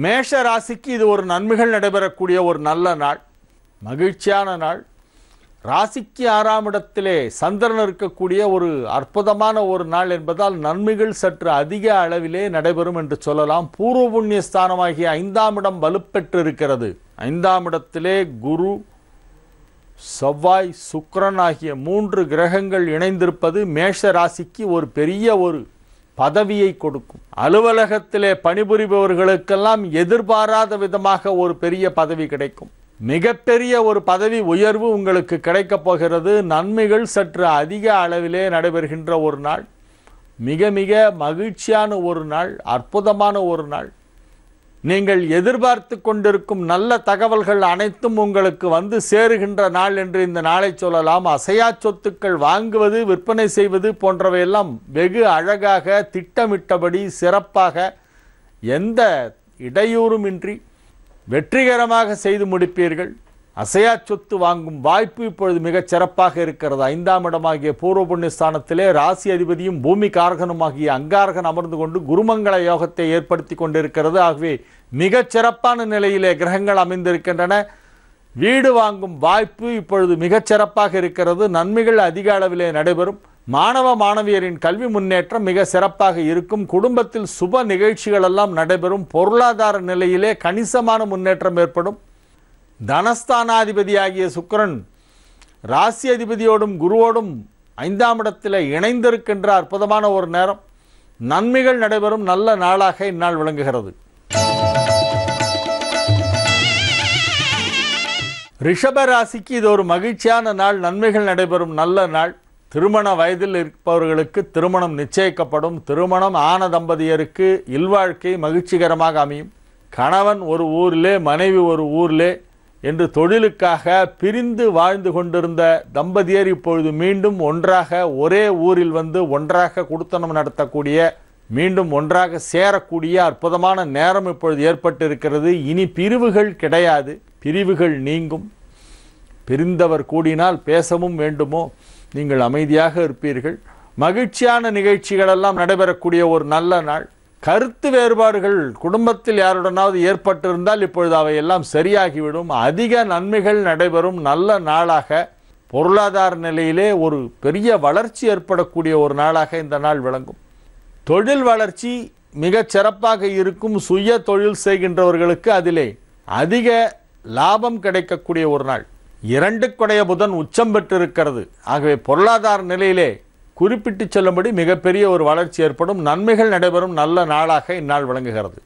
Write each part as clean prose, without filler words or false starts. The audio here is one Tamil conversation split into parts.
மேஷ ராசிக்கு இது ஒரு நன்மைகள் நடைபெறக்கூடிய ஒரு நல்ல நாள், மகிழ்ச்சியான நாள். ராசிக்கு 6ஆம் இடத்திலே சந்திரன் இருக்கக்கூடிய ஒரு அற்புதமான ஒரு நாள் என்பதால் நன்மைகள் சற்று அதிக அளவிலே நடைபெறும் என்று சொல்லலாம். பூர்வ புண்ணிய ஸ்தானமாகிய 5ஆம் இடம் வலுப்பெற்று இருக்கிறது. 5ஆம் இடத்திலே குரு, செவ்வாய், சுக்கிரன் ஆகிய 3 கிரகங்கள் இணைந்திருப்பது மேஷ ராசிக்கு ஒரு பெரிய ஒரு பதவியை கொடுக்கும். அலுவலகத்திலே பணிபுரிபவர்களுக்கெல்லாம் எதிர்பாராத விதமாக ஒரு பெரிய பதவி கிடைக்கும். மிகப்பெரிய ஒரு பதவி உயர்வு உங்களுக்கு கிடைக்கப் போகிறது. நன்மைகள் சற்று அதிக அளவிலே நடைபெறுகின்ற ஒரு நாள், மிக மிக மகிழ்ச்சியான ஒரு நாள், அற்புதமான ஒரு நாள். நீங்கள் எதிர்பார்த்து கொண்டிருக்கும் நல்ல தகவல்கள் அனைத்தும் உங்களுக்கு வந்து சேருகின்ற நாள் என்று இந்த நாளை சொல்லலாம். அசையா சொத்துக்கள் வாங்குவது, விற்பனை செய்வது போன்றவையெல்லாம் வெகு அழகாக திட்டமிட்டபடி சிறப்பாக எந்த இடையூறுமின்றி வெற்றிகரமாக செய்து முடிப்பீர்கள். அசையா சொத்து வாங்கும் வாய்ப்பு இப்பொழுது மிகச் சிறப்பாக இருக்கிறது. 5ஆம் இடமாகிய பூர்வ புண்ணிய ஸ்தானத்திலே ராசி அதிபதியும் பூமி காரகனுமாகிய அங்காரகன் அமர்ந்து கொண்டு குருமங்கள யோகத்தை ஏற்படுத்தி கொண்டிருக்கிறது. ஆகவே மிகச் சிறப்பான நிலையிலே கிரகங்கள் அமைந்திருக்கின்றன. வீடு வாங்கும் வாய்ப்பு இப்பொழுது மிகச் சிறப்பாக இருக்கிறது. நன்மைகள் அதிக அளவிலே நடைபெறும். மாணவ மாணவியரின் கல்வி முன்னேற்றம் மிக சிறப்பாக இருக்கும். குடும்பத்தில் சுப நிகழ்ச்சிகள் எல்லாம் நடைபெறும். பொருளாதார நிலையிலே கணிசமான முன்னேற்றம் ஏற்படும். தனஸ்தானாதிபதியாகிய சுக்கிரன் ராசி அதிபதியோடும் குருவோடும் 5ஆம் இடத்தில் இணைந்திருக்கின்ற அற்புதமான ஒரு நேரம். நன்மைகள் நடைபெறும் நல்ல நாளாக இந்நாள் விளங்குகிறது. ரிஷப ராசிக்கு இது ஒரு மகிழ்ச்சியான நாள், நன்மைகள் நடைபெறும் நல்ல நாள். திருமண வயதில் இருப்பவர்களுக்கு திருமணம் நிச்சயிக்கப்படும். திருமணம் ஆன தம்பதியருக்கு இல்வாழ்க்கை மகிழ்ச்சிகரமாக அமையும். கணவன் ஒரு ஊரிலே, மனைவி ஒரு ஊரிலே என்று தொழிலுக்காக பிரிந்து வாழ்ந்து கொண்டிருந்த தம்பதியர் இப்பொழுது மீண்டும் ஒன்றாக ஒரே ஊரில் வந்து ஒன்றாக குடுத்தனம் நடத்தக்கூடிய, மீண்டும் ஒன்றாக சேரக்கூடிய அற்புதமான நேரம் இப்பொழுது ஏற்பட்டிருக்கிறது. இனி பிரிவுகள் கிடையாது, பிரிவுகள் நீங்கும். பிரிந்தவர் கூடினால் பேசவும் வேண்டுமோ, நீங்கள் அமைதியாக இருப்பீர்கள். மகிழ்ச்சியான நிகழ்ச்சிகளெல்லாம் நடைபெறக்கூடிய ஒரு நல்ல நாள். கருத்து வேறுபாடுகள் குடும்பத்தில் யாருடனாவது ஏற்பட்டிருந்தால் இப்பொழுது அவையெல்லாம் சரியாகிவிடும். அதிக நன்மைகள் நடைபெறும் நல்ல நாளாக, பொருளாதார நிலையிலே ஒரு பெரிய வளர்ச்சி ஏற்படக்கூடிய ஒரு நாளாக இந்த நாள் விளங்கும். தொழில் வளர்ச்சி மிகச் சிறப்பாக இருக்கும். சுய தொழில் செய்கின்றவர்களுக்கு அதிலே அதிக லாபம் கிடைக்கக்கூடிய ஒரு நாள். 2 கொடைய புதன் உச்சம் பெற்றிருக்கிறது. ஆகவே பொருளாதார நிலையிலே குறிப்பிட்டு சொல்லும்படி மிகப்பெரிய ஒரு வளர்ச்சி ஏற்படும். நன்மைகள் நடைபெறும் நல்ல நாளாக இந்நாள் விளங்குகிறது.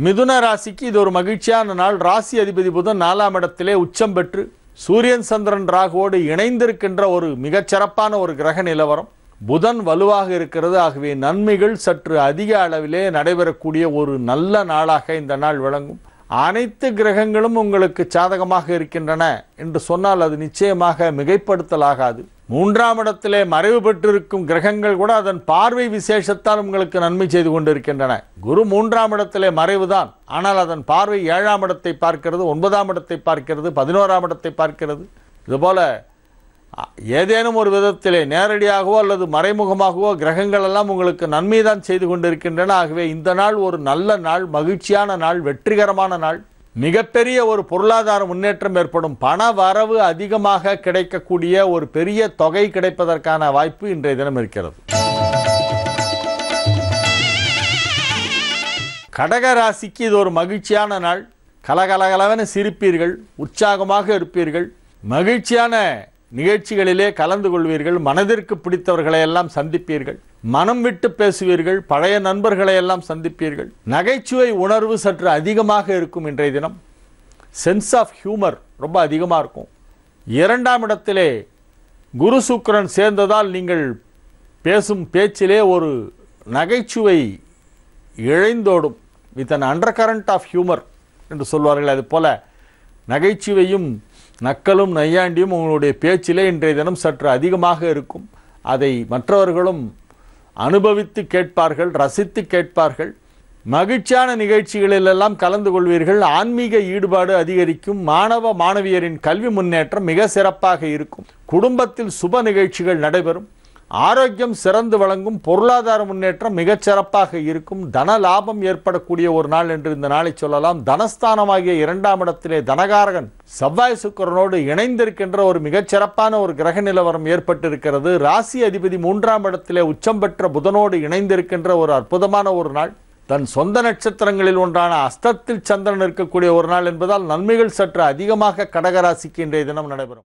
மிதுன ராசிக்கு இது ஒரு மகிழ்ச்சியான நாள். ராசி அதிபதி புதன் 4ஆம் இடத்திலே உச்சம் பெற்று சூரியன் சந்திரன் ராகுவோடு இணைந்திருக்கின்ற ஒரு மிகச்சிறப்பான ஒரு கிரக நிலவரம். புதன் வலுவாக இருக்கிறது. ஆகவே நன்மைகள் சற்று அதிக அளவிலே நடைபெறக்கூடிய ஒரு நல்ல நாளாக இந்த நாள் விளங்கும். அனைத்து கிரகங்களும் உங்களுக்கு சாதகமாக இருக்கின்றன என்று சொன்னால் அது நிச்சயமாக மிகைப்படுத்தலாகாது. 3ஆம் இடத்திலே மறைவு பெற்றிருக்கும் கிரகங்கள் கூட அதன் பார்வை விசேஷத்தால் உங்களுக்கு நன்மை செய்து கொண்டிருக்கின்றன. குரு 3ஆம் இடத்திலே மறைவுதான், ஆனால் அதன் பார்வை 7ஆம் இடத்தை பார்க்கிறது, 9ஆம் இடத்தை பார்க்கிறது, 11ஆம் இடத்தை பார்க்கிறது. இதுபோல ஏதேனும் ஒரு விதத்திலே நேரடியாகவோ அல்லது மறைமுகமாகவோ கிரகங்கள் எல்லாம் உங்களுக்கு நன்மை தான் செய்து கொண்டிருக்கின்றன. ஆகவே இந்த நாள் ஒரு நல்ல நாள், மகிழ்ச்சியான நாள், வெற்றிகரமான நாள். மிகப்பெரிய ஒரு பொருளாதார முன்னேற்றம் ஏற்படும். பண வரவு அதிகமாக கிடைக்கக்கூடிய ஒரு பெரிய தொகை கிடைப்பதற்கான வாய்ப்பு இன்றைய தினம் இருக்கிறது. கடக ராசிக்கு இது ஒரு மகிழ்ச்சியான நாள். கலகலகலவென சிரிப்பீர்கள், உற்சாகமாக இருப்பீர்கள், மகிழ்ச்சியான நிகழ்ச்சிகளிலே கலந்து கொள்வீர்கள், மனதிற்கு பிடித்தவர்களை எல்லாம் சந்திப்பீர்கள், மனம் விட்டு பேசுவீர்கள், பழைய நண்பர்களை எல்லாம் சந்திப்பீர்கள். நகைச்சுவை உணர்வு சற்று அதிகமாக இருக்கும். இன்றைய தினம் சென்ஸ் ஆஃப் ஹியூமர் ரொம்ப அதிகமாக இருக்கும். 2ஆம் இடத்திலே குரு சுக்கிரன் சேர்ந்ததால் நீங்கள் பேசும் பேச்சிலே ஒரு நகைச்சுவை இழைந்தோடும். With an undercurrent of humour என்று சொல்வார்கள். அதுபோல நகைச்சுவையும் நக்கலும் நையாண்டியும் உங்களுடைய பேச்சிலே இன்றைய தினம் சற்று அதிகமாக இருக்கும். அதை மற்றவர்களும் அனுபவித்து கேட்பார்கள், ரசித்து கேட்பார்கள். மகிழ்ச்சியான நிகழ்ச்சிகளிலெல்லாம் கலந்து கொள்வீர்கள். ஆன்மீக ஈடுபாடு அதிகரிக்கும். மாணவ மாணவியரின் கல்வி முன்னேற்றம் மிக சிறப்பாக இருக்கும். குடும்பத்தில் சுப நிகழ்ச்சிகள் நடைபெறும். ஆரோக்கியம் சிறந்து வழங்கும், பொருளாதார முன்னேற்றம் மிகச்சிறப்பாக இருக்கும், தன லாபம் ஏற்படக்கூடிய ஒரு நாள் என்று இந்த நாளை சொல்லலாம். தனஸ்தானமாகிய 2ஆம் இடத்திலே தனகாரகன் செவ்வாய் சுக்கிரனோடு இணைந்திருக்கின்ற ஒரு மிகச்சிறப்பான ஒரு கிரக நிலவரம் ஏற்பட்டிருக்கிறது. ராசி அதிபதி 3ஆம் இடத்திலே உச்சம் பெற்ற புதனோடு இணைந்திருக்கின்ற ஒரு அற்புதமான ஒரு நாள். தன் சொந்த நட்சத்திரங்களில் ஒன்றான அஸ்தத்தில் சந்திரன் இருக்கக்கூடிய ஒரு நாள் என்பதால் நன்மைகள் சற்று அதிகமாக கடகராசிக்கு இன்றைய தினம் நடைபெறும்.